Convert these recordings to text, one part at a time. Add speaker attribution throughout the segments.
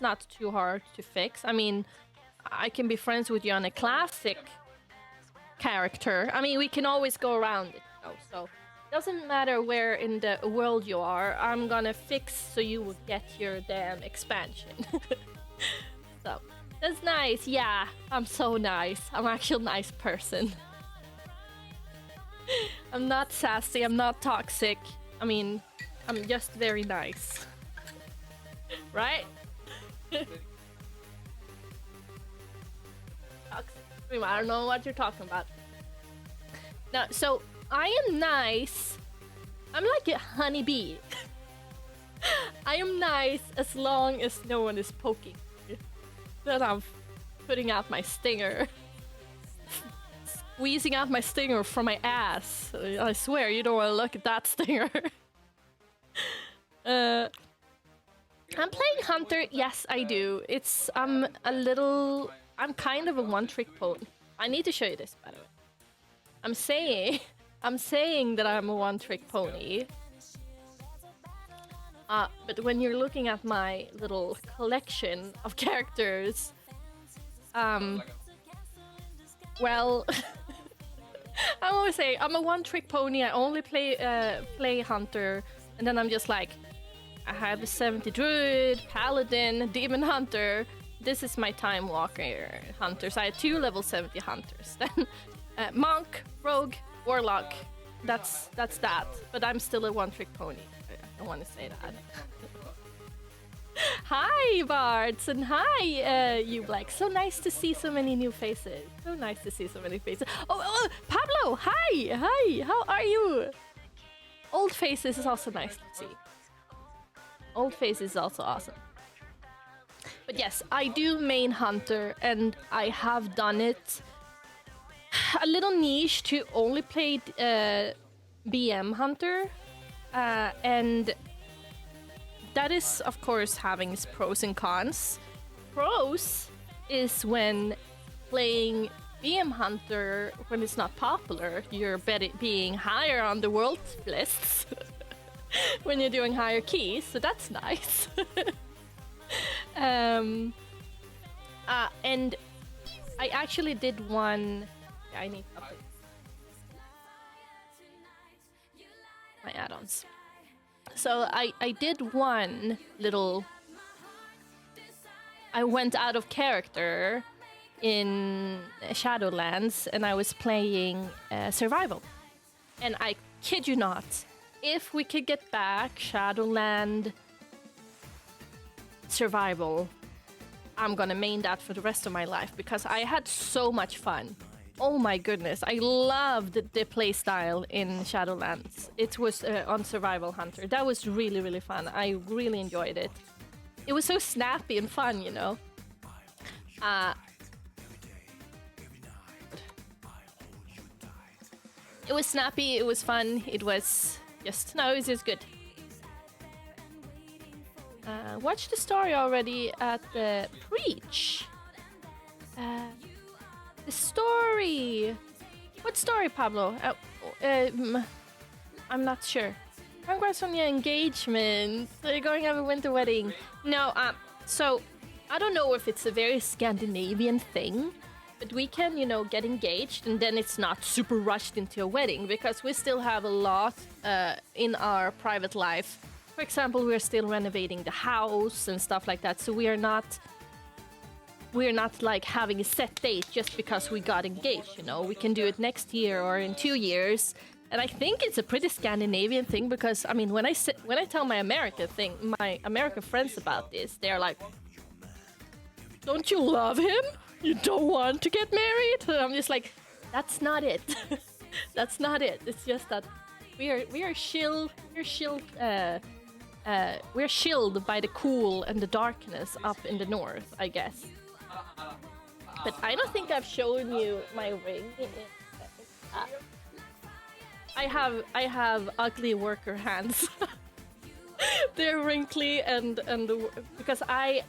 Speaker 1: not too hard to fix. I mean, I can be friends with you on a classic character. I mean, we can always go around it, though, so doesn't matter where in the world you are. I'm gonna fix so you will get your damn expansion. So that's nice. Yeah, I'm so nice. I'm actually a nice person. I'm not sassy. I'm not toxic. I mean, I'm just very nice. Right? Toxic. I don't know what you're talking about. No, so I am nice. I'm like a honeybee. I am nice as long as no one is poking me. Then I'm putting out my stinger. Squeezing out my stinger from my ass. I swear, you don't want to look at that stinger. I'm playing Hunter. Yes, I do. I'm kind of a one-trick pony. I need to show you this, by the way. I'm saying that I'm a one-trick pony. But when you're looking at my little collection of characters, well, I always say I'm a one-trick pony. I only play Hunter, and then I'm just like, I have a 70 Druid, Paladin, Demon Hunter. This is my Time Walker Hunters. I have 2 level 70 Hunters. Then Monk, Rogue, Warlock. That's that. But I'm still a one-trick pony. I want to say that. Hi, Bards, and hi, you Black. So nice to see so many new faces. So nice to see so many faces. Oh, Pablo, hi, how are you? Old faces is also nice to see. Old faces is also awesome. But yes, I do main Hunter, and I have done it a little niche to only play BM Hunter, and that is, of course, having its pros and cons. Pros is when playing BM Hunter, when it's not popular, you're being higher on the world lists when you're doing higher keys, so that's nice. And I actually did one. I need to update my add-ons. So I did one little. I went out of character in Shadowlands, and I was playing survival. And I kid you not, if we could get back Shadowland survival, I'm gonna main that for the rest of my life because I had so much fun. Oh my goodness, I loved the playstyle in Shadowlands. It was on Survival Hunter. That was really, really fun. I really enjoyed it. It was so snappy and fun, you know. It was snappy, it was fun, it was just good. Watched the story already at the Preach. The story. What story, Pablo? I'm not sure. Congrats on your engagement. So you're going to have a winter wedding. No, so I don't know if it's a very Scandinavian thing, but we can, you know, get engaged and then it's not super rushed into a wedding because we still have a lot in our private life. For example, we're still renovating the house and stuff like that, so we're not like having a set date just because we got engaged, you know. We can do it next year or in 2 years. And I think it's a pretty Scandinavian thing because, I mean, when I tell my American friends about this, they're like, don't you love him? You don't want to get married? And I'm just like, that's not it. That's not it. It's just that we're shielded by the cool and the darkness up in the north, I guess. But I don't think I've shown you my ring. I have ugly worker hands. They're wrinkly and because I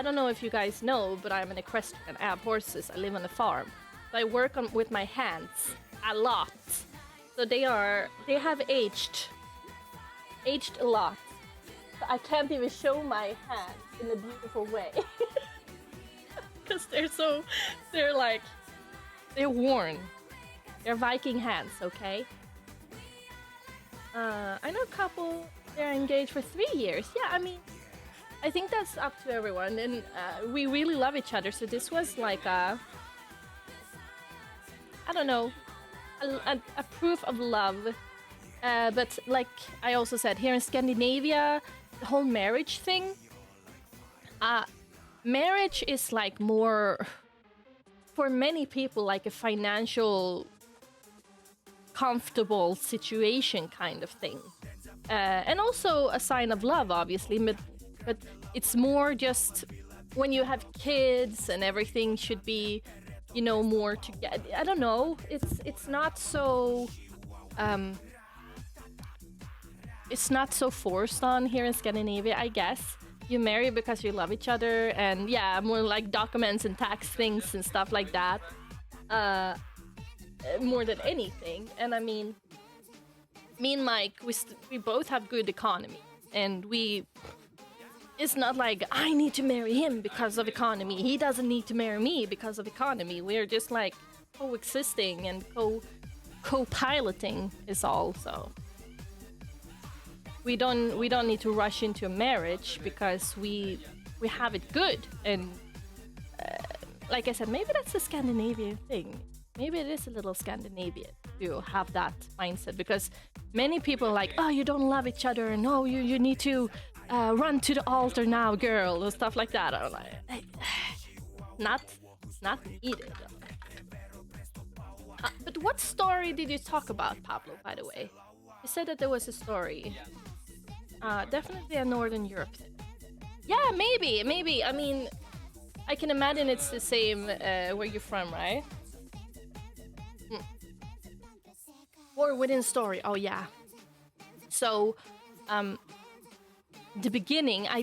Speaker 1: don't know if you guys know, but I'm an equestrian. I have horses. I live on a farm. So I work with my hands a lot. So they have aged a lot. So I can't even show my hands. in a beautiful way. Because they're worn. They're Viking hands, okay? I know a couple, they're engaged for 3 years. Yeah, I mean, I think that's up to everyone. And we really love each other. So this was like I don't know, a proof of love. But like I also said, here in Scandinavia, the whole marriage thing, marriage is like more, for many people, like a financial comfortable situation kind of thing, and also a sign of love, obviously, but it's more just when you have kids and everything should be, you know, more together. I don't know, it's not so forced on here in Scandinavia, I guess. You marry because you love each other, and yeah, more like documents and tax things and stuff like that, more than anything. And I mean, me and Mike, we both have good economy, and it's not like I need to marry him because of economy, he doesn't need to marry me because of economy. We're just like coexisting and co-piloting is all. So we don't need to rush into a marriage because we have it good. And like I said, maybe that's a Scandinavian thing. Maybe it is a little Scandinavian to have that mindset, because many people are like, oh, you don't love each other, and oh, you need to run to the altar now, girl, and stuff like that. I'm like, not needed. But what story did you talk about, Pablo, by the way? You said that there was a story. Definitely a Northern Europe thing. Yeah, maybe. I mean, I can imagine it's the same where you're from, right? Or within story. Oh yeah. So, the beginning, I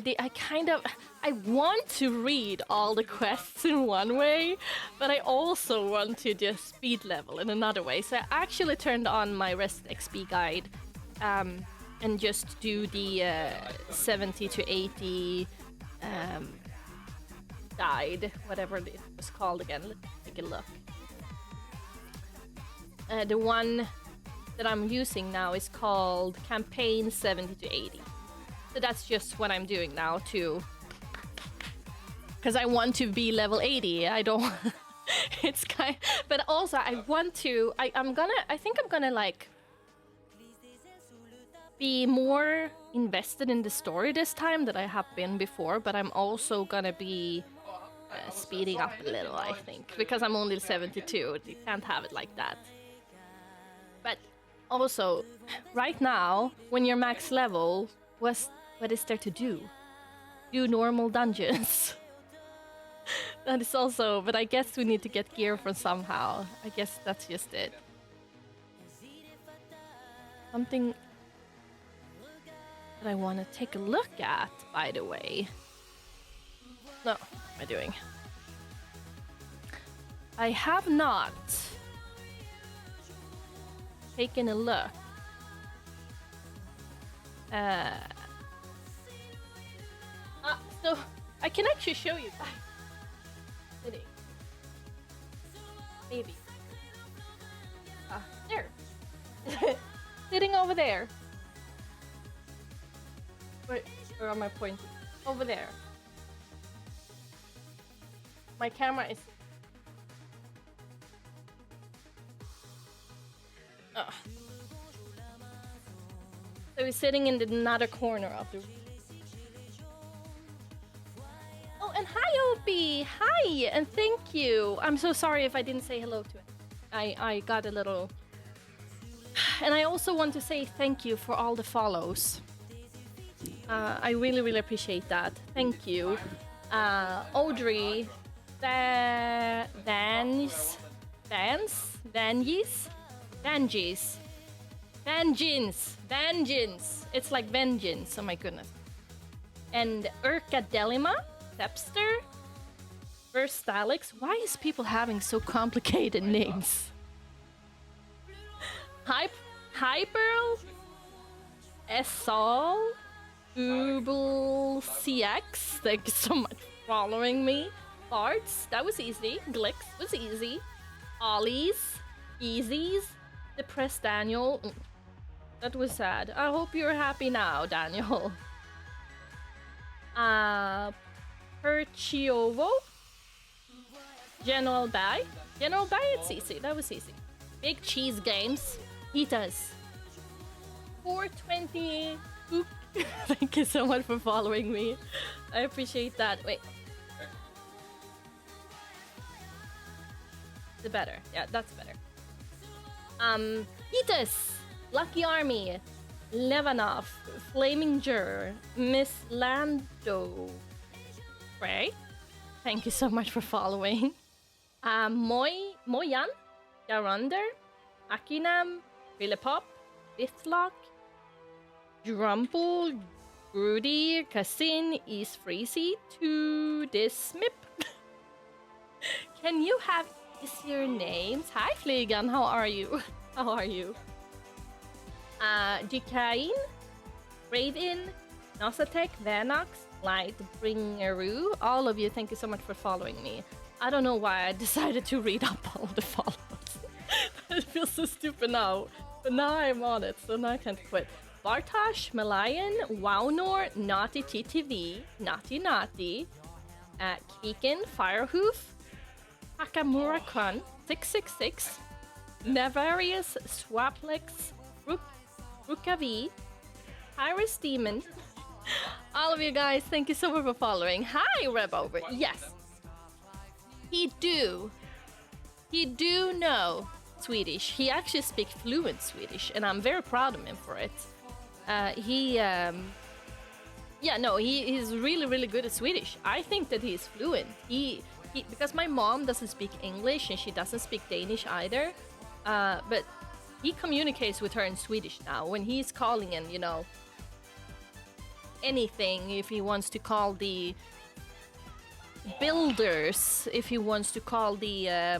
Speaker 1: want to read all the quests in one way, but I also want to just speed level in another way. So I actually turned on my Rest XP guide, and just do the 70 to 80 guide, whatever it was called again. Let's take a look. The one that I'm using now is called Campaign 70 to 80. So that's just what I'm doing now too. Because I want to be level 80. I don't... it's kind... But also I want to... I think I'm gonna like... be more invested in the story this time than I have been before, but I'm also gonna be speeding up a little, I think, because I'm only 72. You can't have it like that. But also, right now, when you're max level, what is there to do? Do normal dungeons. That is also, but I guess we need to get gear from somehow. I guess that's just it. Something that I want to take a look at, by the way. No, what am I doing? I have not taken a look. So I can actually show you guys. Sitting. Maybe. There. Sitting over there. Where am I pointing? Over there. My camera is... Oh. So he's sitting in another corner of the room. Oh, and hi, Opie! Hi, and thank you! I'm so sorry if I didn't say hello to it. I got a little... And I also want to say thank you for all the follows. I really, really appreciate that. Thank you. Audrey, Vanjins. It's like vengeance. Oh my goodness. And Urka Delima, Stepster, First Alex. Why is people having so complicated names? Hypearl, Esol, Google CX, thank you so much for following me. Barts, that was easy. Glicks was easy. Ollies, Easies, Depressed Daniel. That was sad. I hope you're happy now, Daniel. Perchiovo, General Bai. General Bai, it's easy. That was easy. Big Cheese Games. He does. 420. Oop. Thank you so much for following me. I appreciate that. Wait. The better. Yeah, that's better. Hitas, Lucky Army, Levanov, Flaming Jur, Miss Lando. Ray, thank you so much for following. Moyan, Garunder, Akinam, Philipop, Bithlock, Drumpel, Rudy, Cassin, East Freezy, to Dismip. Can you have easier names? Hi Flegan, how are you? How are you? Jikain, Raven, Nosatek, Vanox, Lightbringeru, all of you, thank you so much for following me. I don't know why I decided to read up all the follows. It feels so stupid now, but now I'm on it, so now I can't quit. Bartosh, Malayan, Wownor, Naughty TTV, Naughty Naughty, Keegan, Firehoof, Hakamura-kun, 666, Navarius, Swaplex, Rukavi, Iris Demon. All of you guys, thank you so much for following. Hi, Rebover. Yes. He do know Swedish. He actually speaks fluent Swedish, and I'm very proud of him for it. He's really, really good at Swedish. I think that he's fluent. He because my mom doesn't speak English and she doesn't speak Danish either. But he communicates with her in Swedish now when he's calling in, you know, anything. If he wants to call the builders, if he wants to call the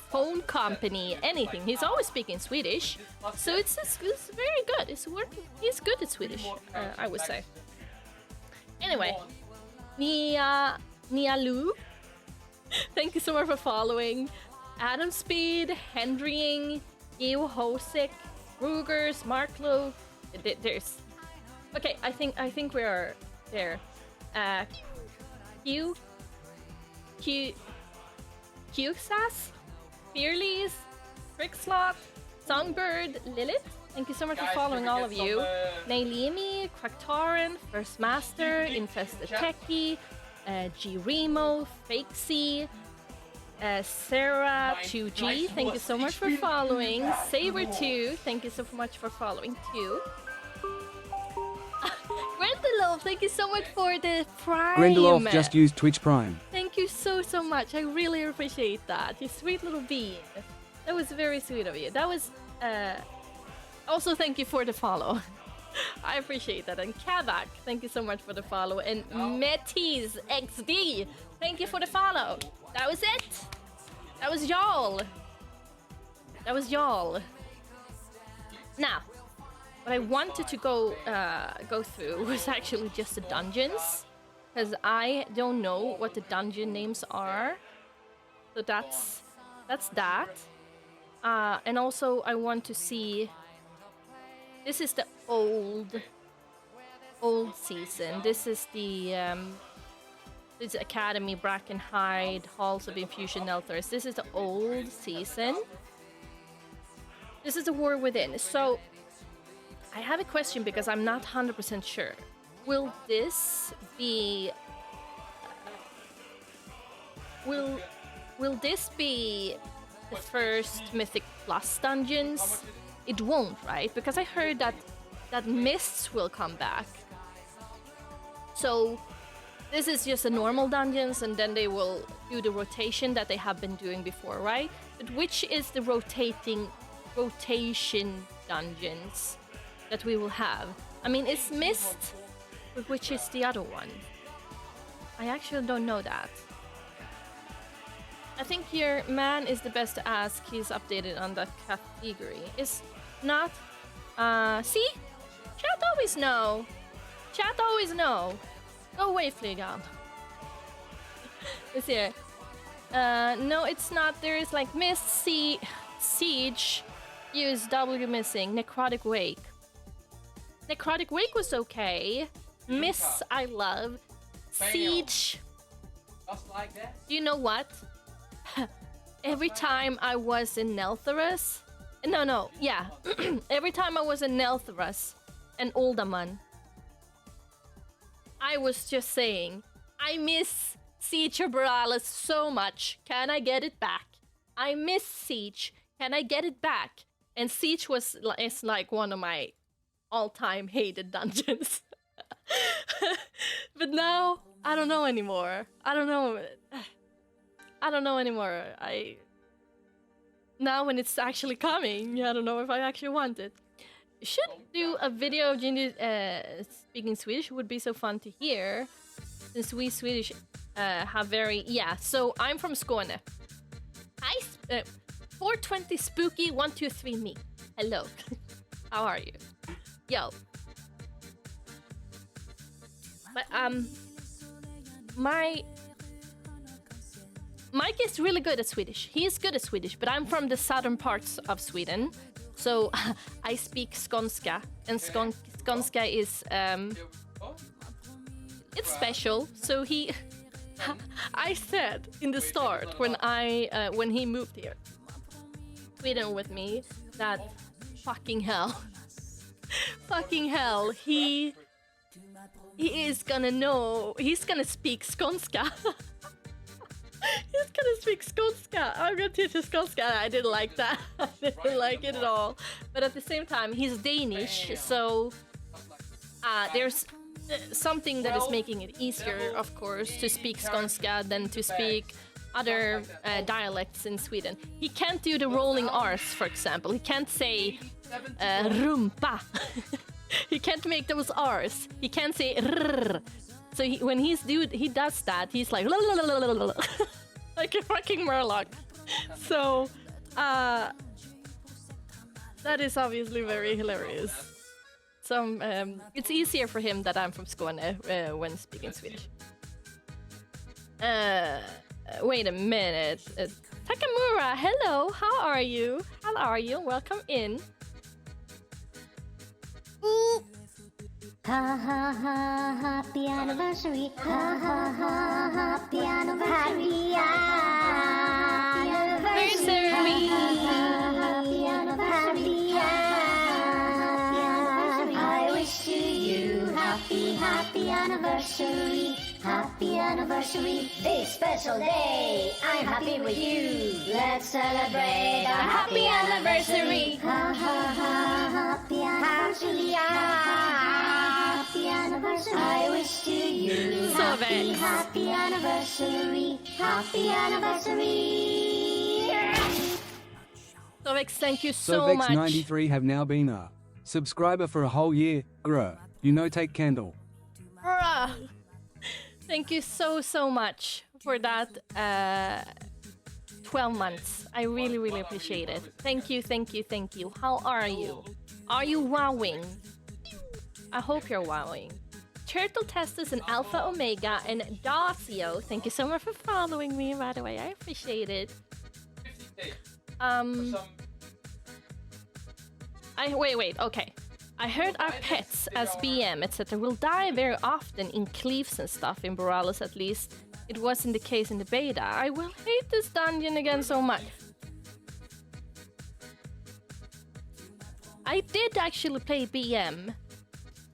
Speaker 1: phone company, anything, he's always speaking Swedish. So it's very good. It's working. He's good at Swedish, I would say. Anyway, Nialu, thank you so much for following. Adam Speed, Hendrying, Geo Hosik, Rugers, Marklo. There's okay. I think we are there. QSAS, Fearlies, Frickslot, Songbird, Lilith. Thank you so much for following all of you. Nailimi, Quactaran, First Master, Infested Techie, G Remo, Fakesy, Sarah 2G, thank you so much for following. Saber2, thank you so much for following too. Grendelov, thank you so much for the Prime.
Speaker 2: Grendelov just used Twitch Prime.
Speaker 1: Thank you so much. I really appreciate that. You sweet little bean. That was very sweet of you. That was also thank you for the follow. I appreciate that. And Kavak, thank you so much for the follow. And Metis XD, thank you for the follow. That was it. That was y'all. That was y'all. Now, what I wanted to go through was actually just the dungeons, because I don't know what the dungeon names are. So that's that. And also I want to see. This is the old season. This is the this is Academy, Brackenhide, Halls of Infusion, Nelthurst. This is the old season. This is the War Within. So I have a question because I'm not 100% sure. Will this be will this be the first Mythic Plus dungeons? It won't, right? Because I heard that Mists will come back. So this is just the normal dungeons, and then they will do the rotation that they have been doing before, right? But which is the rotation dungeons that we will have? I mean, it's Mist, but which is the other one? I actually don't know that. I think your man is the best to ask. He's updated on that category. Is not... see? Chat always know. Chat always know. Go away, Flygon. It's here. No, it's not. There is like Miss Siege. Use W missing. Necrotic Wake. Necrotic Wake was okay. Miss, I love. Siege.
Speaker 2: Just like that?
Speaker 1: Do you know what? Every time I was in Neltharus... No, yeah. Every time I was in Neltharus and Uldaman, I was just saying, I miss Siege of Borealis so much. Can I get it back? I miss Siege. Can I get it back? And Siege is like one of my all-time hated dungeons. But now, I don't know anymore. I don't know anymore. Now when it's actually coming, I don't know if I actually want it. Should do a video of Ginny speaking Swedish. It would be so fun to hear. Since we Swedish have very... Yeah, so I'm from Skåne. 420 Spooky 123 me. Hello. How are you? Yo. But Mike is really good at Swedish. He's good at Swedish, but I'm from the southern parts of Sweden. So I speak Skånska, and Skånska is it's special. So I said in the start when he moved here, Sweden with me, that fucking hell, he is gonna know. He's gonna speak Skånska. He's gonna speak Skånska. I'm gonna teach you Skånska. I didn't like that. I didn't like it at all. But at the same time, he's Danish, so there's something that is making it easier, of course, to speak Skånska than to speak other dialects in Sweden. He can't do the rolling R's, for example. He can't say rumpa. He can't make those R's. He can't say rrr. So when he does that, he's like like a fucking Murloc. So that is obviously very hilarious. So it's easier for him that I'm from Skåne when speaking Swedish. Wait a minute. Takamura, hello. How are you? How are you? Welcome in. Ooh.
Speaker 3: Ha ha ha, happy anniversary. Ha ha ha, happy anniversary. Happy anniversary. Happy anniversary. I wish to you happy anniversary. Happy anniversary, this special day. I'm happy with you. Let's celebrate our happy anniversary. Ha ha ha, happy anniversary. Happy anniversary. I wish to you happy anniversary. Happy anniversary.
Speaker 1: Sovex, thank you so much.
Speaker 2: Sovex93 have now been a subscriber for a whole year. Grr. You know, take candle.
Speaker 1: Bruh. Thank you so much for that 12 months. I really appreciate it. Thank you. How are you? Are you wowing? I hope you're wowing. Turtle Testus and Alpha Omega and Dacio. Thank you so much for following me, by the way. I appreciate it. Wait, okay. I heard our pets as BM, etc. will die very often in cleaves and stuff, in Borealis at least. It wasn't the case in the beta. I will hate this dungeon again so much. I did actually play BM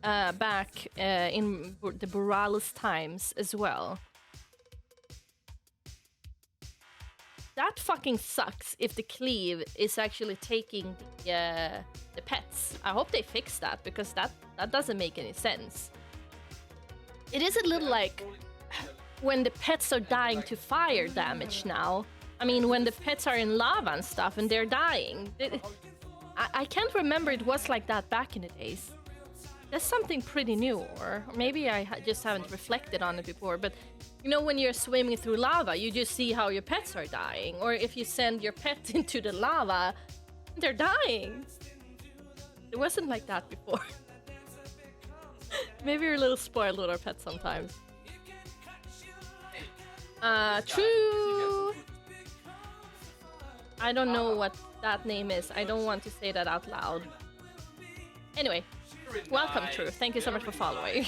Speaker 1: back in the Borealis times as well. That fucking sucks if the cleave is actually taking the pets. I hope they fix that, because that doesn't make any sense. It is a little like when the pets are dying to fire damage now. I mean, when the pets are in lava and stuff and they're dying. I can't remember it was like that back in the days. That's something pretty new, or maybe I just haven't reflected on it before, but you know, when you're swimming through lava, you just see how your pets are dying. Or if you send your pet into the lava, they're dying. It wasn't like that before. Maybe you're a little spoiled with our pets sometimes. True. I don't know what that name is. I don't want to say that out loud. Anyway, welcome, True. Thank you so much for following.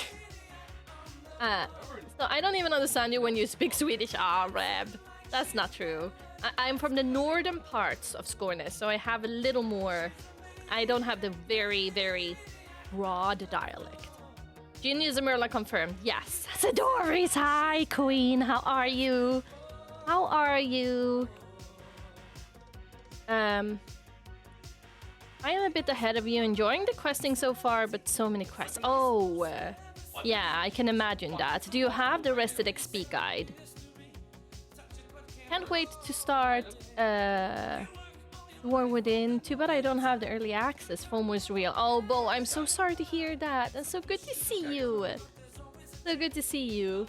Speaker 1: So I don't even understand you when you speak Swedish. Reb. That's not true. I'm from the northern parts of Skåne, so I have a little more... I don't have the very, very broad dialect. Genius Merla confirmed. Yes. Doris, hi, Queen. How are you? How are you? I am a bit ahead of you, enjoying the questing so far, but so many quests. Oh, yeah, I can imagine that. Do you have the Rested XP guide? Can't wait to start War Within. Too bad I don't have the early access. FOMO is real. Oh, Bo, I'm so sorry to hear that. It's so good to see you. So good to see you.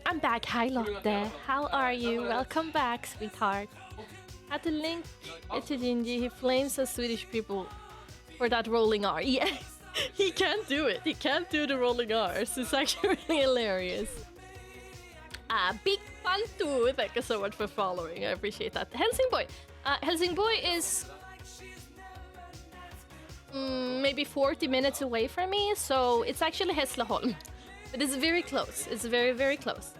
Speaker 1: I'm back. Hi, Lotte. How are you? Welcome back, sweetheart. Had to link it to Gingy. He flames us Swedish people for that rolling R. Yeah, he can't do it. He can't do the rolling R's. It's actually really hilarious. Big fun too. Thank you so much for following. I appreciate that. Helsingborg. Helsingborg is maybe 40 minutes away from me, so it's actually Hässleholm. But it's very close. It's very, very close.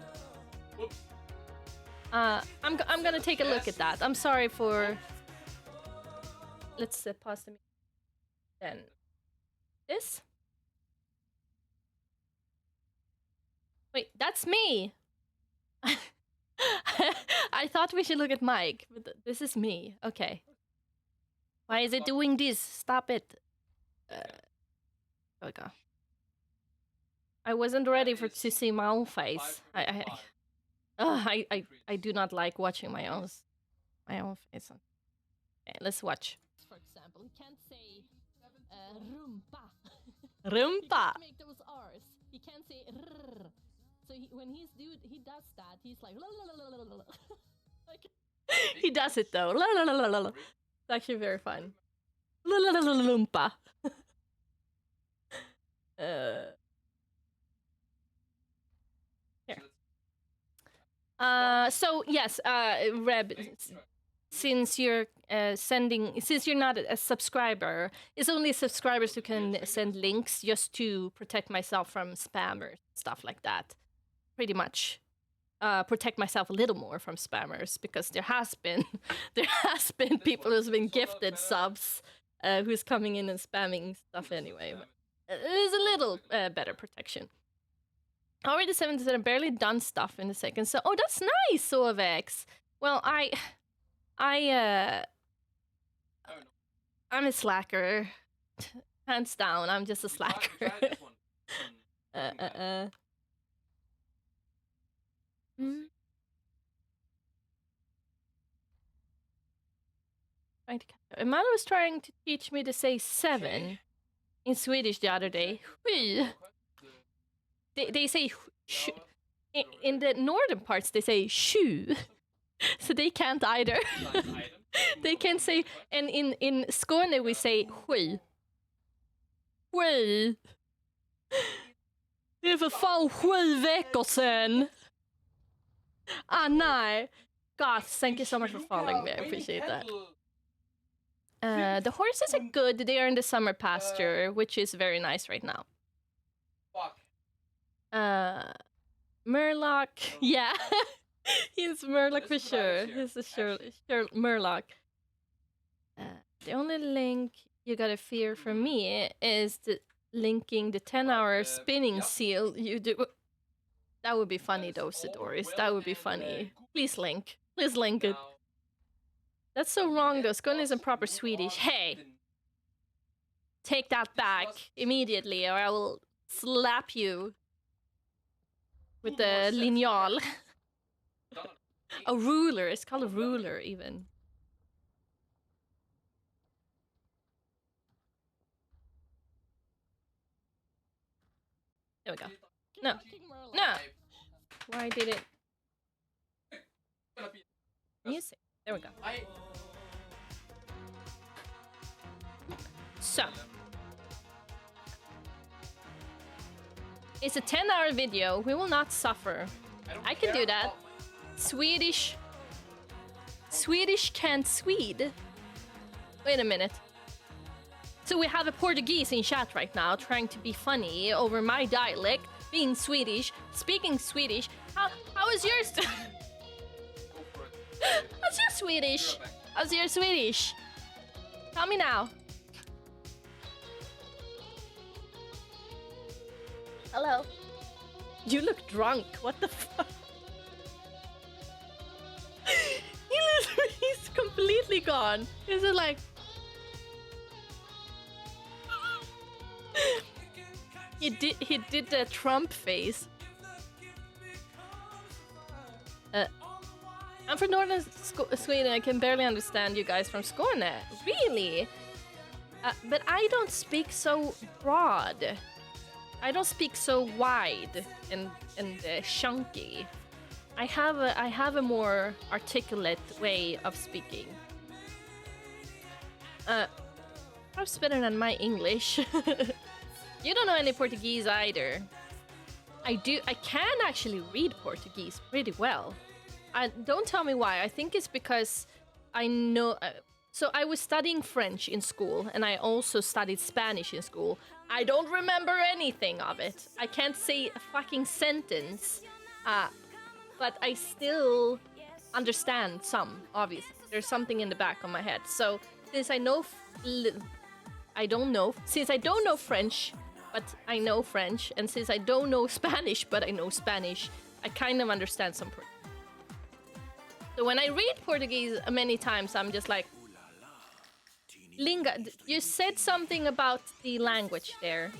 Speaker 1: I'm gonna take a look at that. I'm sorry for... Let's pause the... Then... This? Wait, that's me! I thought we should look at Mike, but this is me. Okay. Why is it doing this? Stop it. Okay. I wasn't ready to see my own face. I do not like watching my own face. Okay, let's watch. For example, he can't say rumpa. Rumpa. He can't make those R's. He can't say rrr. So when he does that, he's like la la la la la la. Like he does it though. La la la la la. It's actually very fun. La la la la lumpa. Here. So yes, Reb, since you're since you're not a subscriber, it's only subscribers who can send links, just to protect myself from spammers, stuff like that. Pretty much protect myself a little more from spammers, because there has been people who's been gifted subs who's coming in and spamming stuff anyway. But it is a little better protection. Already 77, barely done stuff in the second. So, oh, that's nice, Sovex. Well, I'm a slacker. Hands down, I'm just a slacker. Emmanuel was trying to teach me to say 7 in Swedish the other day. They say sh. In the northern parts they say sju. So they can't either. They can't say, and in Skåne we say sju. Sju. Det är för fan 7 veckor sedan. Nej. God, thank you so much for following me. I appreciate that. The horses are good. They are in the summer pasture, which is very nice right now. Murloc. Yeah. He's Murloc for sure. He's a sure Murloc. The only link you gotta fear from me is the linking the 10-hour spinning seal you do. That would be funny though, Sidoris. That would be funny. Please link. Please link it. That's so wrong though. Skåne isn't proper Swedish. Hey! Take that back immediately or I will slap you with the lineal. A ruler. It's called a ruler even. There we go. No. No! Why did it... Music. There we go. So. It's a 10-hour video. We will not suffer. I can do that. Swedish can't Swede. Wait a minute. So we have a Portuguese in chat right now trying to be funny over my dialect, being Swedish, speaking Swedish. How is yours? How's your Swedish? How's your Swedish? Tell me now. Hello. You look drunk. What the fuck? He's completely gone. He's just like... He did the Trump face. I'm from northern Sweden. I can barely understand you guys from Skåne. Really? But I don't speak so broad. I don't speak so wide and chunky. I have a more articulate way of speaking. Perhaps better than my English. You don't know any Portuguese either. I can actually read Portuguese pretty well. Don't tell me why. I think it's because I know... so I was studying French in school, and I also studied Spanish in school. I don't remember anything of it. I can't say a fucking sentence. But I still understand some, obviously. There's something in the back of my head. So since I know... Since I don't know French, but I know French, and since I don't know Spanish, but I know Spanish, I kind of understand some Portuguese. So when I read Portuguese many times, I'm just like... Linga, you said something about the language there.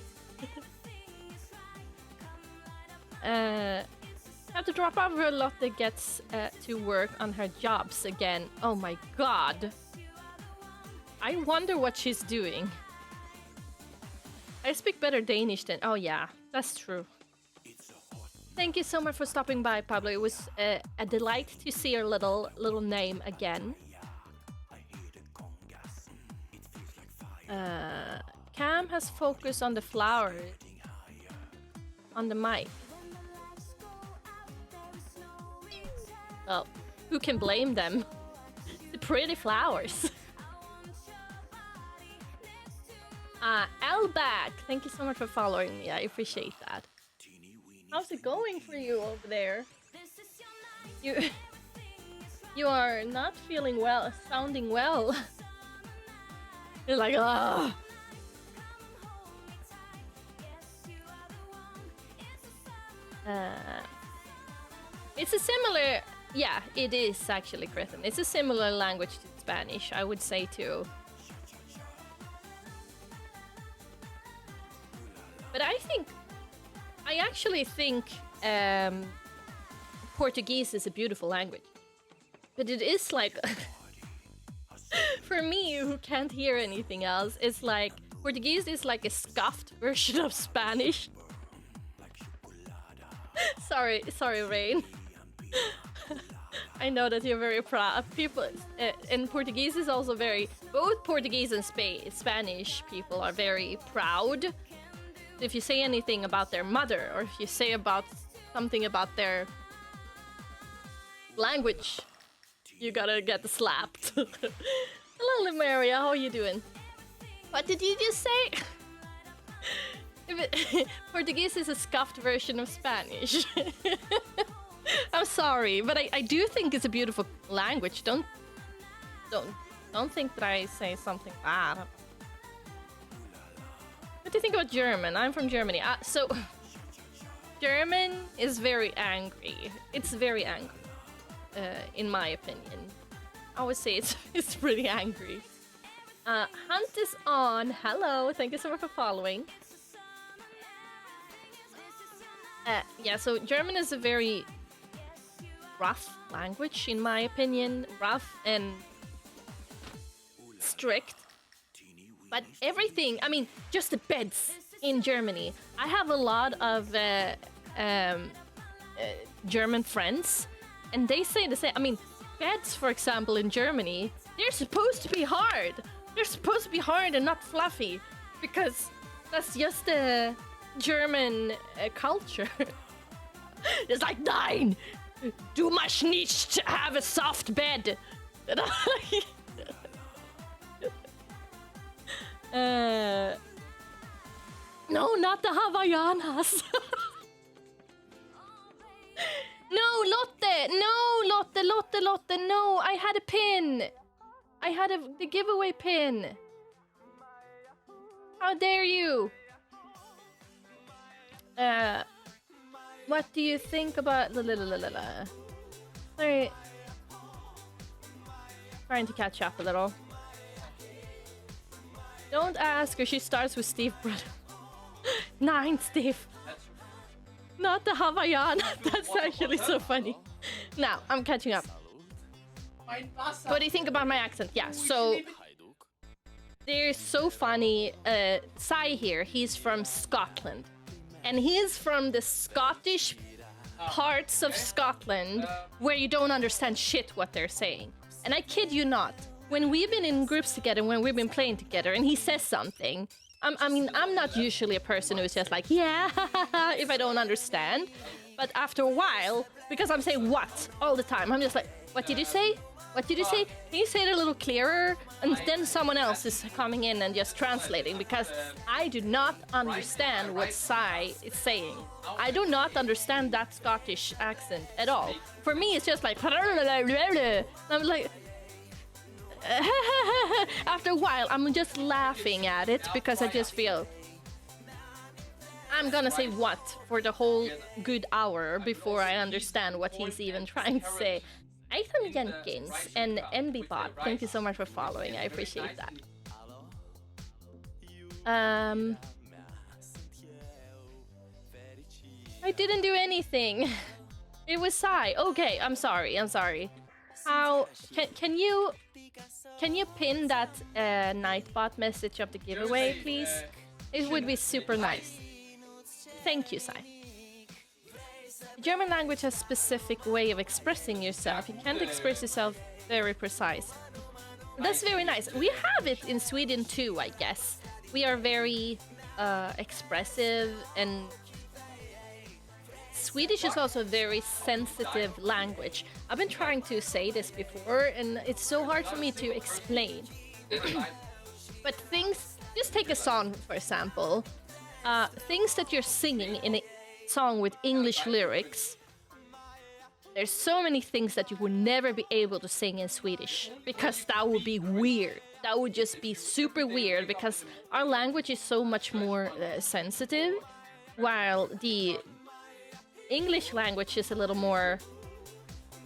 Speaker 1: Have to drop off her. Lotte gets to work on her jobs again. Oh my god. I wonder what she's doing. I speak better Danish than... Oh yeah, that's true. Thank you so much for stopping by, Pablo. It was a delight to see your little name again. Cam has focused on the flowers on the mic. Well, who can blame them? The pretty flowers. Elback, thank you so much for following me. I appreciate that. How's it going for you over there? You are not feeling well, sounding well. You're like, ah. It's a similar... Yeah, it is actually, Kristen. It's a similar language to Spanish, I would say too. But I actually think Portuguese is a beautiful language. But it is like... For me, who can't hear anything else, it's like... Portuguese is like a scuffed version of Spanish. Sorry, Rain. I know that you're very proud. People and Portuguese is also very... Both Portuguese and Spanish people are very proud. If you say anything about their mother, or if you say about something about their language, you gotta get slapped. Hello, Limeria, how are you doing? What did you just say? Portuguese is a scuffed version of Spanish. I'm sorry, but I do think it's a beautiful language. Don't think that I say something bad. What do you think about German? I'm from Germany. So German is very angry. It's very angry, in my opinion. I would say it's pretty angry. Hunt is on. Hello, thank you so much for following. Yeah, so German is a very rough language, in my opinion. Rough and strict. But everything, I mean, just the beds in Germany. I have a lot of German friends, and they say the same. I mean, beds, for example, in Germany, they're supposed to be hard. They're supposed to be hard and not fluffy, because that's just German culture. It's like, nein, du must nicht have a soft bed. And I'm like, no, not the Havaianas. No, Lotte, no, I had a pin. I had the giveaway pin. How dare you? What do you think about Sorry. Trying to catch up a little. Don't ask her, she starts with Steve, brother. 9, Steve. Not the Hawaiian. That's actually so funny. Now, I'm catching up. What do you think about my accent? Yeah, so... They're so funny. Sai here, he's from Scotland. And he's from the Scottish parts of Scotland where you don't understand shit what they're saying. And I kid you not, when we've been in groups together, when we've been playing together, and he says something, I'm not usually a person who's just like, yeah, if I don't understand. But after a while, because I'm saying what all the time, I'm just like, what did you say? What did you say? Can you say it a little clearer? And then someone else is coming in and just translating, because I do not understand what Sai is saying. I do not understand that Scottish accent at all. For me, it's just like... I'm like... After a while, I'm just laughing at it, because I just feel... I'm gonna say what for the whole good hour before I understand what he's even trying to say. Ethan Jenkins and NBBot, thank you so much for following. I appreciate that. I didn't do anything. It was Sai. Okay, I'm sorry. How can you pin that Nightbot message of the giveaway, please? It would be super nice. Thank you, Sai. The German language has a specific way of expressing yourself. You can't express yourself very precise. That's very nice. We have it in Sweden too, I guess. We are very expressive, and Swedish is also a very sensitive language. I've been trying to say this before, and it's so hard for me to explain. But things, just take a song, for example. Things that you're singing in a song with English lyrics, there's so many things that you would never be able to sing in Swedish, because that would be weird. That would just be super weird, because our language is so much more sensitive, while the English language is a little more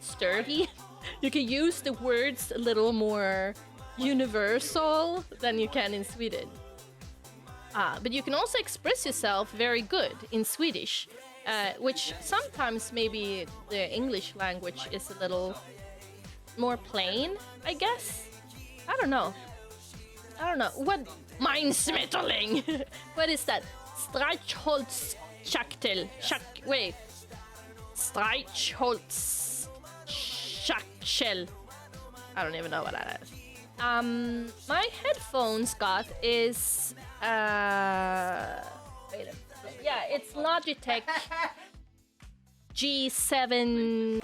Speaker 1: sturdy. You can use the words a little more universal than you can in Sweden. But you can also express yourself very good in Swedish, which sometimes maybe the English language is a little more plain, I guess. I don't know. What? Mindsmittling! What is that? Streichholzschachtel. Wait. Streichholzschachtel. I don't even know what that is. My headphones got is... wait a minute. Yeah, it's Logitech G7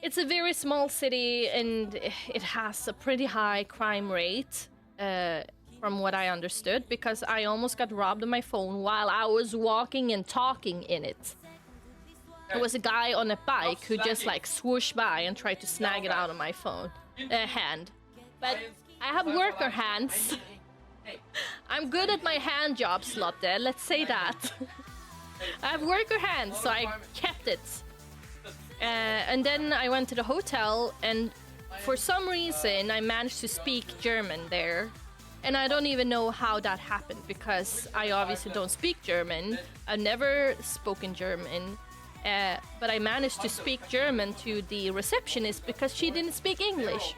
Speaker 1: It's a very small city, and it has a pretty high crime rate, from what I understood, because I almost got robbed of my phone while I was walking and talking in it. There was a guy on a bike who just like swooshed by and tried to snag it out of my phone hand. But I have worker hands. I'm good at my hand jobs, Lotte. Let's say that. I have worker hands, so I kept it. And then I went to the hotel, and for some reason I managed to speak German there. And I don't even know how that happened, because I obviously don't speak German. I've never spoken German. But I managed to speak German to the receptionist because she didn't speak English.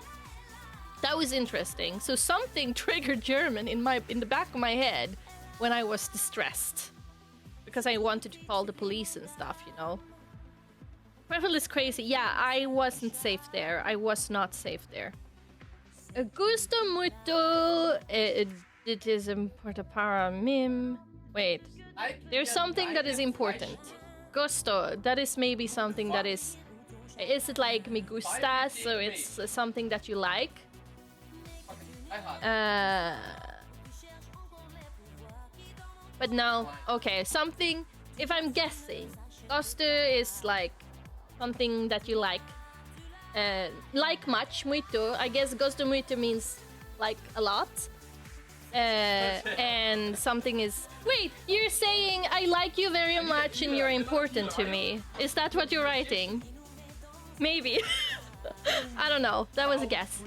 Speaker 1: That was interesting. So something triggered German in the back of my head when I was distressed, because I wanted to call the police and stuff, you know. Travel is crazy. Yeah, I wasn't safe there. I was not safe there. Gusto muito. It is important para mim. Wait, there's something that is important. Gusto. That is maybe something that is. Is it like me gusta? So it's something that you like. But no, okay, something, if I'm guessing, gusto is like something that you like much, muito. I guess gusto muito means like a lot. And something is, wait, you're saying I like you very much and you're important to me. Is that what you're writing? Maybe. I don't know, that was a guess.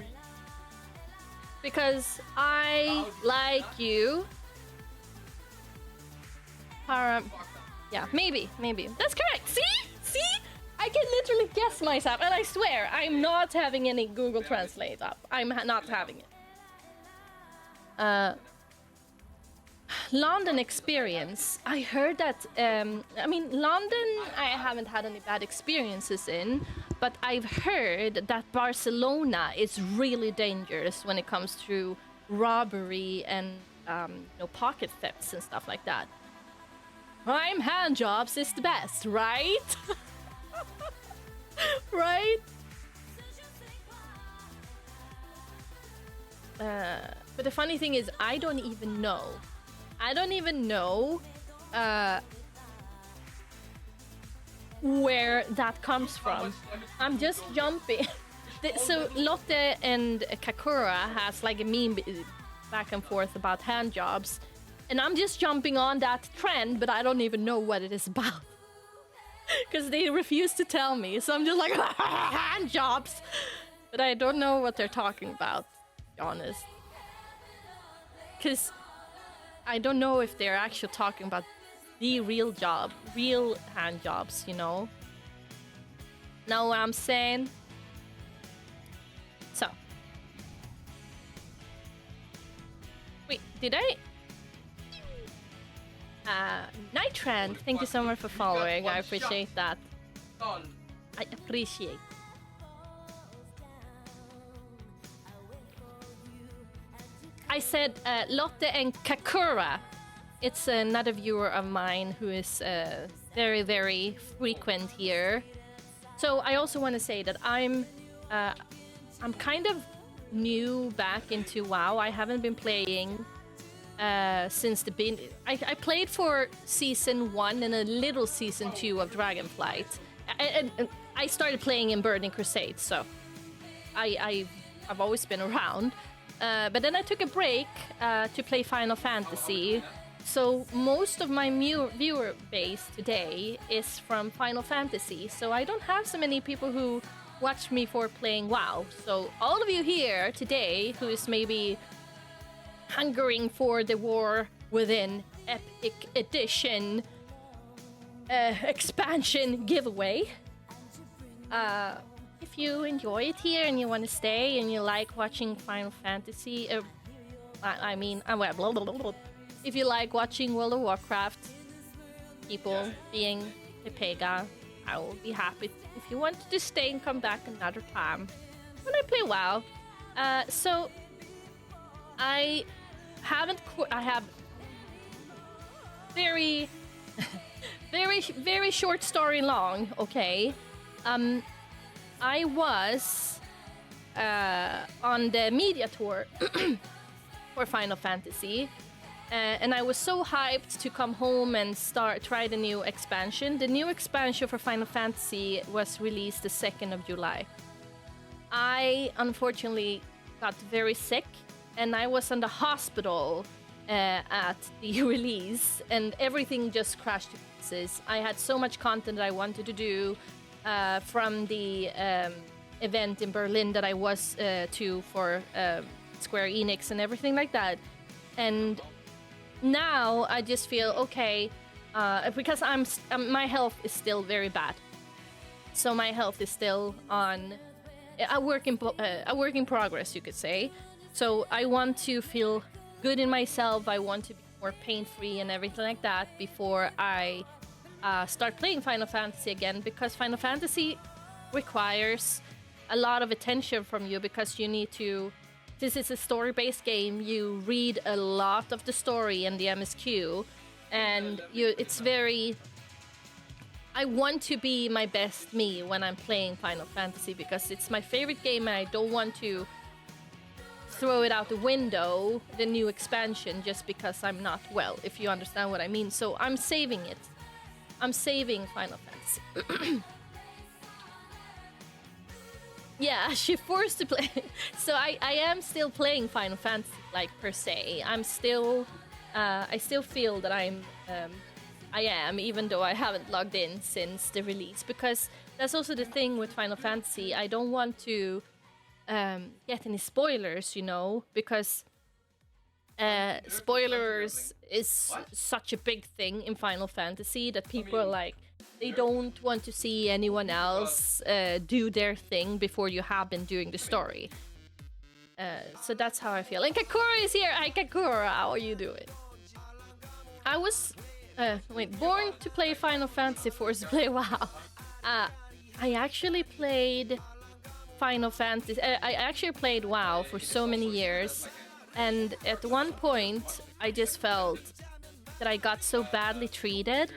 Speaker 1: Because I like you. Yeah, maybe. That's correct. See? I can literally guess myself, and I swear I'm not having any Google Translate up. I'm not having it. London experience. I heard that. I mean, London. I haven't had any bad experiences in. But I've heard that Barcelona is really dangerous when it comes to robbery and pocket thefts and stuff like that. Prime hand jobs is the best, right? Right? But the funny thing is, I don't even know. Where that comes from. I'm just jumping. So Lotte and Kakura has like a meme back and forth about hand jobs, and I'm just jumping on that trend, but I don't even know what it is about because they refuse to tell me. So I'm just like hand jobs, but I don't know what they're talking about, to be honest, because I don't know if they're actually talking about the real hand jobs, you know? Know what I'm saying? So. Wait, did I? Nitrand, thank you so much for following. I appreciate that. I appreciate. I said Lotte and Kakura. It's another viewer of mine who is very, very frequent here. So I also want to say that I'm kind of new back into WoW. I haven't been playing since the beginning. I played for season 1 and a little season 2 of Dragonflight. I started playing in Burning Crusade, so I've always been around. But then I took a break to play Final Fantasy. So most of my viewer base today is from Final Fantasy. So I don't have so many people who watch me for playing WoW. So all of you here today who is maybe hungering for the War Within Epic Edition expansion giveaway. If you enjoy it here and you want to stay and you like watching Final Fantasy, if you like watching World of Warcraft, people being Pepega, I will be happy if you want to stay and come back another time when I play WoW. So I have very very short story long. Okay, I was on the media tour for Final Fantasy. And I was so hyped to come home and try the new expansion. The new expansion for Final Fantasy was released the 2nd of July. I unfortunately got very sick, and I was in the hospital at the release, and everything just crashed to pieces. I had so much content that I wanted to do from the event in Berlin that I was to for Square Enix and everything like that. And now I just feel okay because my health is still very bad. So my health is still on a work in progress, you could say. So I want to feel good in myself. I want to be more pain-free and everything like that before I start playing Final Fantasy again, because Final Fantasy requires a lot of attention from you, because you need to. This is a story-based game. You read a lot of the story and the MSQ, and it's very. I want to be my best me when I'm playing Final Fantasy, because it's my favorite game, and I don't want to throw it out the window, the new expansion, just because I'm not well, if you understand what I mean. So I'm saving it. I'm saving Final Fantasy. Yeah, she forced to play. So I am still playing Final Fantasy, like, per se. I'm still, I still feel that I am, even though I haven't logged in since the release. Because that's also the thing with Final Fantasy. I don't want to get any spoilers, you know, because spoilers is such a big thing in Final Fantasy that people are like, they don't want to see anyone else do their thing before you have been doing the story. So that's how I feel. And Kakura is here! Hi Kakura, how are you doing? I was born to play Final Fantasy, forced to play WoW. I actually played Final Fantasy. I actually played WoW for so many years, and at one point I just felt that I got so badly treated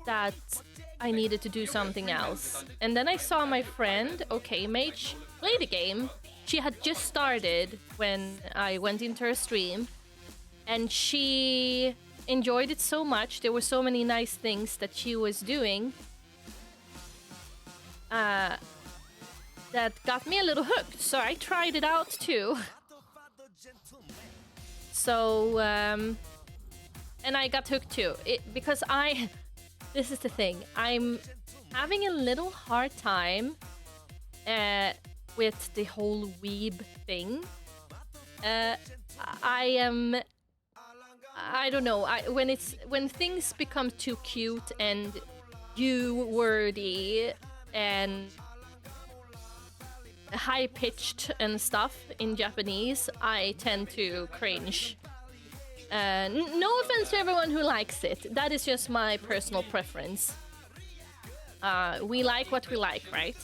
Speaker 1: that I needed to do something else. And then I saw my friend, OK Mage, play the game. She had just started when I went into her stream, and she enjoyed it so much. There were so many nice things that she was doing that got me a little hooked. So I tried it out too. So, and I got hooked too. Because this is the thing. I'm having a little hard time with the whole weeb thing. I don't know. When things become too cute and you-wordy and high-pitched and stuff in Japanese, I tend to cringe. No offense to everyone who likes it. That is just my personal preference. We like what we like, right?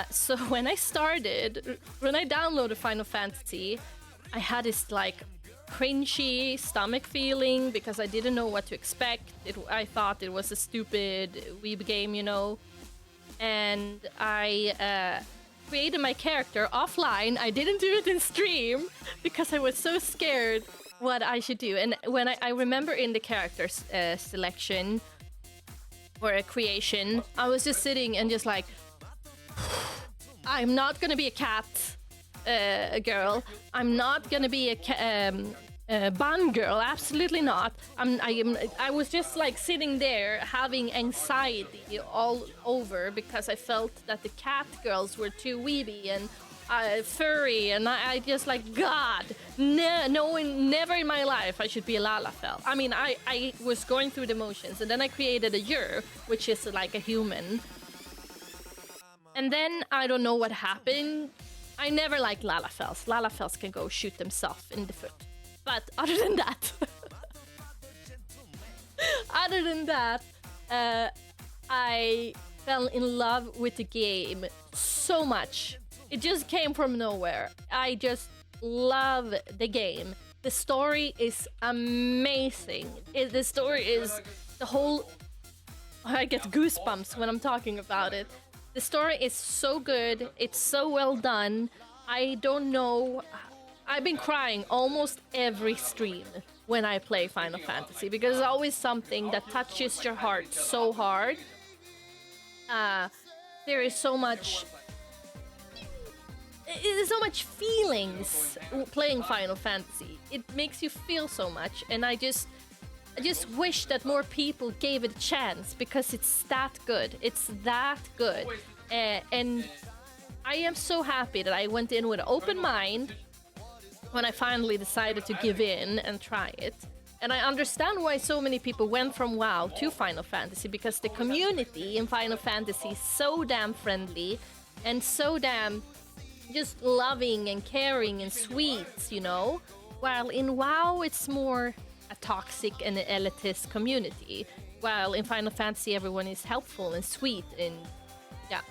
Speaker 1: So when I downloaded Final Fantasy, I had this like cringy stomach feeling because I didn't know what to expect. I thought it was a stupid weeb game, you know. And I created my character offline. I didn't do it in stream because I was so scared what I should do. And when I remember in the character selection or a creation, I was just sitting and just like, I'm not gonna be a cat girl. I'm not gonna be a bun girl. Absolutely not. I was just like sitting there having anxiety all over because I felt that the cat girls were too weeby and furry, and I just like, God, never in my life I should be a Lalafell. I mean, I was going through the motions, and then I created a Yer, which is like a human. And then I don't know what happened. I never liked Lalafells. Lalafells can go shoot themselves in the foot. But other than that, I fell in love with the game so much. It just came from nowhere. I just love the game. The story is amazing. The story is the whole... I get goosebumps when I'm talking about it. The story is so good. It's so well done. I don't know... I've been crying almost every stream when I play Final Fantasy because it's always something that touches your heart so hard. There is so much... There's so much feelings playing Final Fantasy. It makes you feel so much, and I just wish that more people gave it a chance because it's that good. It's that good. And I am so happy that I went in with an open mind when I finally decided to give in and try it. And I understand why so many people went from WoW to Final Fantasy, because the community in Final Fantasy is so damn friendly and so damn just loving and caring and sweet, you know? While in WoW, it's more a toxic and elitist community. While in Final Fantasy, everyone is helpful and sweet and yeah.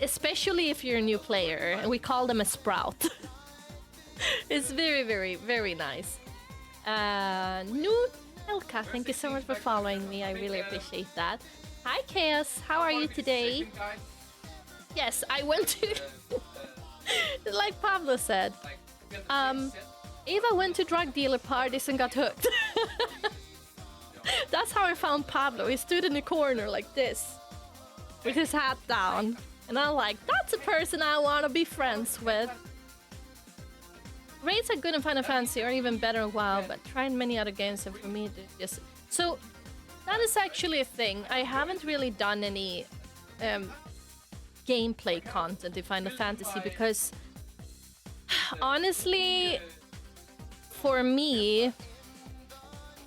Speaker 1: Especially if you're a new player, and we call them a sprout. It's very, very, very nice. New Elka, thank you so much for following me. I really appreciate that. Hi, Chaos. How are you today? Yes, I went to... like Pablo said. Eva went to drug dealer parties and got hooked. That's how I found Pablo. He stood in the corner like this, with his hat down. And I'm like, that's a person I want to be friends with. Raids are good in Final Fantasy, or even better in WoW, but trying many other games, and for me, just... So, that is actually a thing. I haven't really done any gameplay content in Final Fantasy, because... honestly, for me,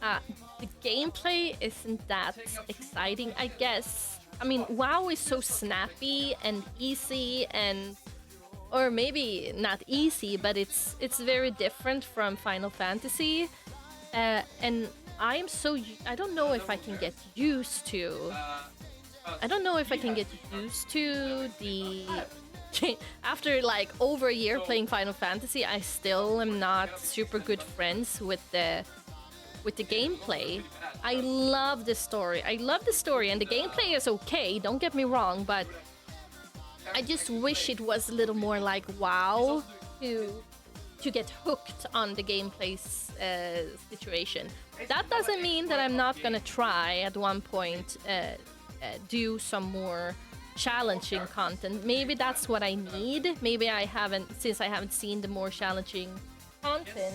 Speaker 1: the gameplay isn't that exciting, I guess. I mean, WoW is so snappy and easy and... or maybe not easy, but it's very different from Final Fantasy. And I'm so... I don't know if I can get used to... I don't know if I can get used to the... After like over a year playing Final Fantasy, I still am not super good friends with the gameplay. I love the story. I love the story, and the gameplay is okay, don't get me wrong, but I just wish it was a little more like WoW to get hooked on the gameplay situation. That doesn't mean that I'm not gonna try at one point do some more challenging content. Maybe that's what I need. Maybe I haven't, since I haven't seen the more challenging content,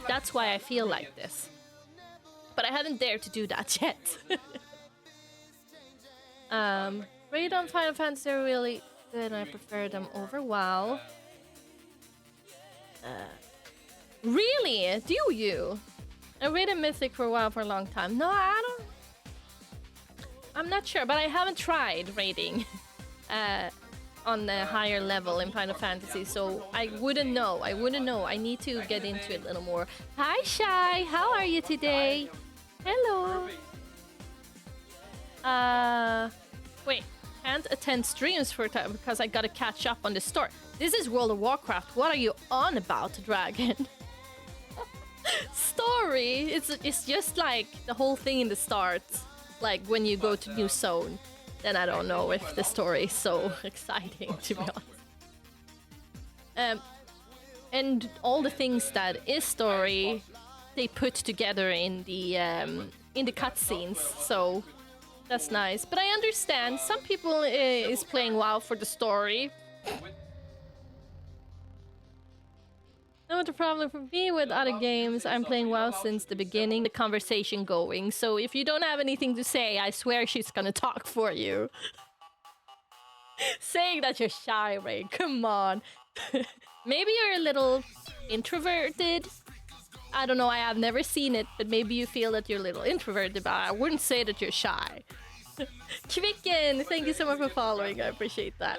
Speaker 1: that's why I feel like this. But I haven't dared to do that yet. Raid on Final Fantasy are really good, and I prefer them over WoW. Really? Do you? I raided Mythic for WoW for a long time. No, I don't... I'm not sure, but I haven't tried raiding on the higher level in Final Fantasy, so I wouldn't know. I need to get into it a little more. Hi, Shy. How are you today? Hello. Wait. Can't attend streams for time because I gotta catch up on the story. This is World of Warcraft. What are you on about, Dragon? Story? It's just like the whole thing in the start. Like when you go to new zone. Then I don't know if the story is so exciting, to be honest. And all the things that is story, they put together in the cutscenes. So that's nice. But I understand some people is playing WoW for the story. No, the problem for me with other games, I'm playing WoW since the beginning, the conversation going. So if you don't have anything to say, I swear she's gonna talk for you. Saying that you're shy, Ray, come on. Maybe you're a little introverted. I don't know, I have never seen it, but maybe you feel that you're a little introverted, but I wouldn't say that you're shy. Kvicken, thank you so much for following, I appreciate that.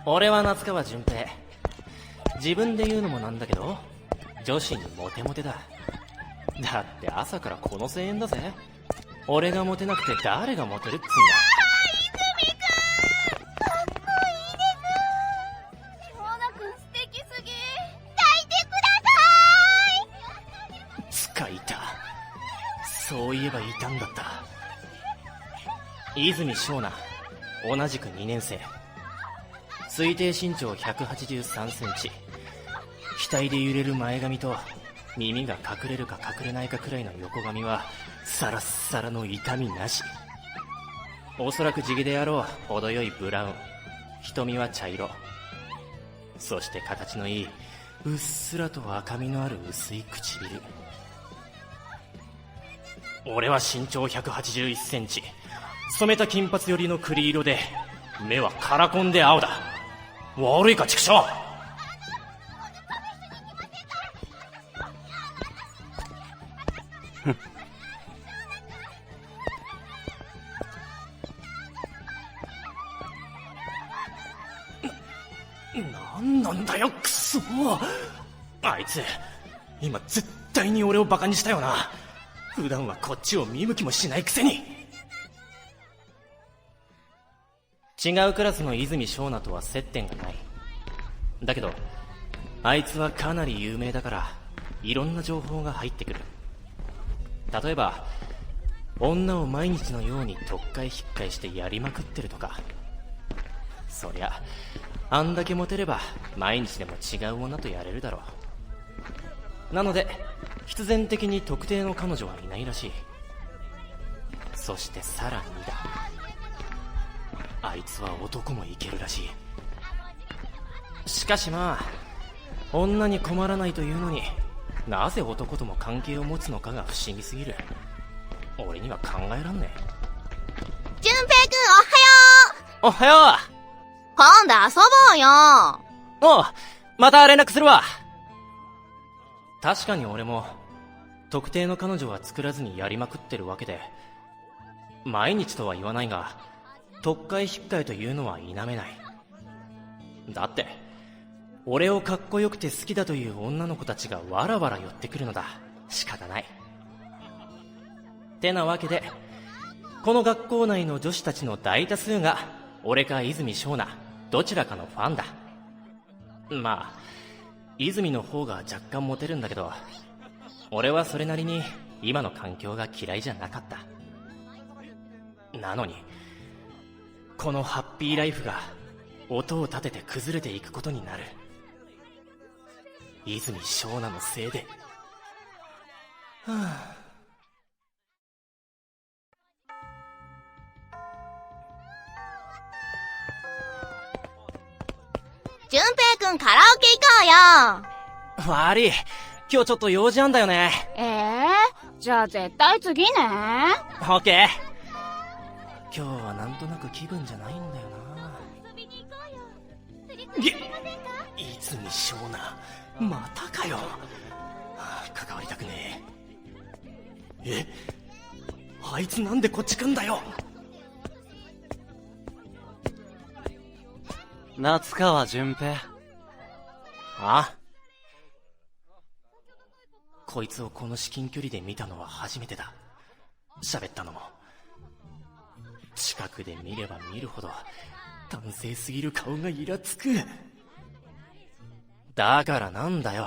Speaker 4: 俺は夏川順平。自分で言うのもなんだけど、女子にモテモテだ。だって朝からこの声援だぜ。俺がモテなくて誰がモテるっつんだ。そういえばいたんだった。泉翔奈、同じく2年生。推定身長183センチ。額で揺れる前髪と耳が隠れるか隠れないかくらいの横髪はサラッサラの痛みなし。おそらく地毛であろう程よいブラウン。瞳は茶色。そして形のいいうっすらと赤みのある薄い唇。俺は身長181センチ。染めた金髪寄りの栗色で、目はカラコンで青だ。悪いか畜生。なんなんだよクソ。あいつ今絶対に俺をバカにしたよな。普段はこっちを見向きもしないくせに。違うクラスの泉翔奈とは接点がない。だけどあいつはかなり有名だからいろんな情報が入ってくる。例えば女を毎日のように特会引っかえしてやりまくってるとか。そりゃあんだけモテれば毎日でも違う女とやれるだろう。なので必然的に特定の彼女はいないらしい。そしてさらにだ、あいつは男もいけるらしい。しかしまあ女に困らないというのになぜ男とも関係を持つのかが不思議すぎる。俺には考えらんねえ。
Speaker 5: 淳平くん
Speaker 4: おはよう。
Speaker 5: おはよう。今度遊ぼうよ。
Speaker 4: おう、また連絡するわ。確かに俺も特定の彼女は作らずにやりまくってるわけで、毎日とは言わないが特会引っかえというのは否めない。だって俺をかっこよくて好きだという女の子たちがわらわら寄ってくるのだ。仕方ない。てなわけでこの学校内の女子たちの大多数が俺か泉翔奈どちらかのファンだ。まあ泉の方が若干モテるんだけど、俺はそれなりに今の環境が嫌いじゃなかった。なのにこのハッピーライフが音を立てて崩れていくことになる。泉翔奈のせいで。はあ、
Speaker 5: 淳平くんカラオケ行こうよ。
Speaker 4: 悪い、今日ちょっと用事あんだよね。
Speaker 5: じゃあ絶対次ね。
Speaker 4: オッケー。今日はなんとなく気分じゃないんだよな。
Speaker 5: 遊びに行こうよ。
Speaker 4: 泉翔奈またかよ。関わりたくねえ。あいつなんでこっち来んだよ。
Speaker 6: 夏川順平。
Speaker 4: あ？こいつをこの至近距離で見たのは初めてだ。喋ったのも。近くで見れば見るほど男性すぎる顔がイラつく。だからなんだよ、